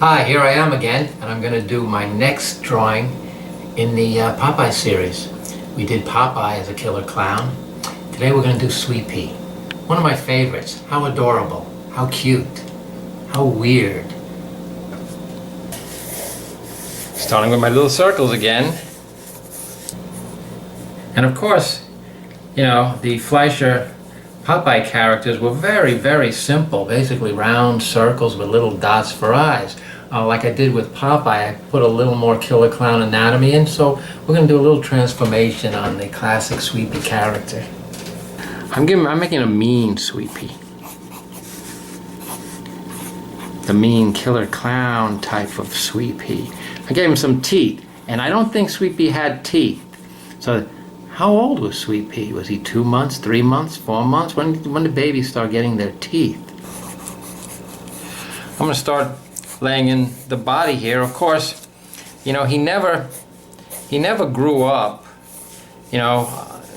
Hi, here I am again, and I'm going to do my next drawing in the Popeye series. We did Popeye as a killer clown. Today we're going to do Sweet Pea. One of my favorites. How adorable, how cute, how weird. Starting with my little circles again. And of course, you know, the Fleischer Popeye characters were very, very simple. Basically round circles with little dots for eyes. Like I did with Popeye, I put a little more killer clown anatomy in, so we're going to do a little transformation on the classic Sweet Pea character. I'm making a mean Sweet Pea. The mean killer clown type of Sweet Pea. I gave him some teeth, and I don't think Sweet Pea had teeth. So how old was Sweet Pea? Was he 2 months, 3 months, 4 months? When did babies start getting their teeth? I'm going to start laying in the body here. Of course, you know, he never grew up. You know,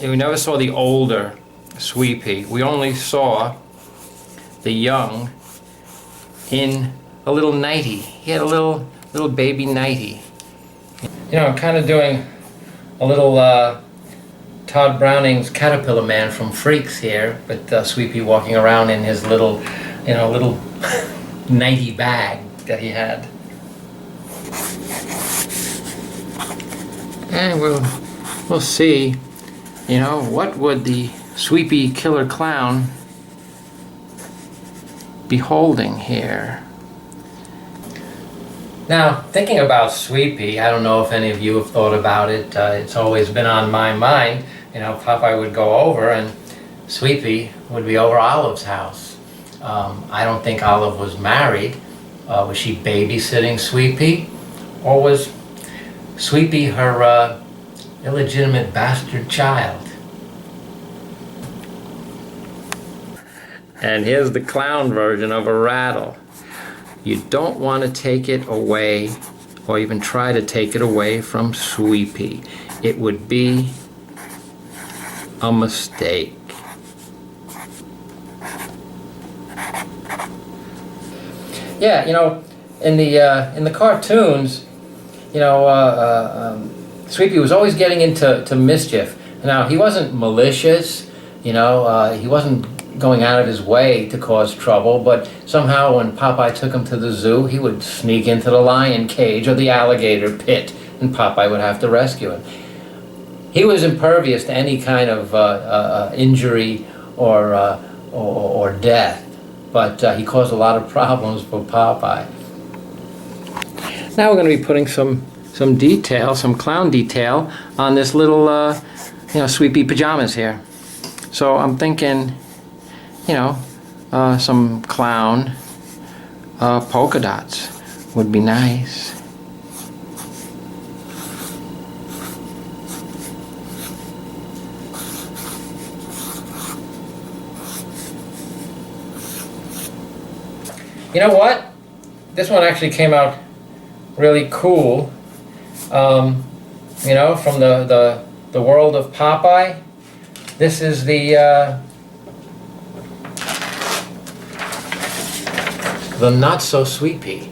we never saw the older Sweet Pea. We only saw the young in a little nightie. He had a little baby nightie. You know, I'm kind of doing a little Todd Browning's Caterpillar Man from Freaks here, with Sweet Pea walking around in his little, you know, little nightie bag that he had. And we'll see, you know, what would the Sweet Pea killer clown be holding here. Now, thinking about Sweet Pea, I don't know if any of you have thought about it. It's always been on my mind. You know, Popeye would go over and Sweet Pea would be over Olive's house. I don't think Olive was married. Was she babysitting Sweet Pea? Or was Sweet Pea her illegitimate bastard child? And here's the clown version of a rattle. You don't want to take it away, or even try to take it away from Sweet Pea. It would be a mistake. Yeah, you know, in the cartoons, you know, Sweet Pea was always getting into mischief. Now, he wasn't malicious, you know, he wasn't going out of his way to cause trouble, but somehow when Popeye took him to the zoo, he would sneak into the lion cage or the alligator pit, and Popeye would have to rescue him. He was impervious to any kind of injury or death, but he caused a lot of problems for Popeye. Now we're going to be putting some detail, some clown detail on this little, you know, Sweet Pea pajamas here. So I'm thinking, you know, some clown polka dots would be nice. You know what? This one actually came out really cool. You know, from the world of Popeye. This is the not so Sweet Pea.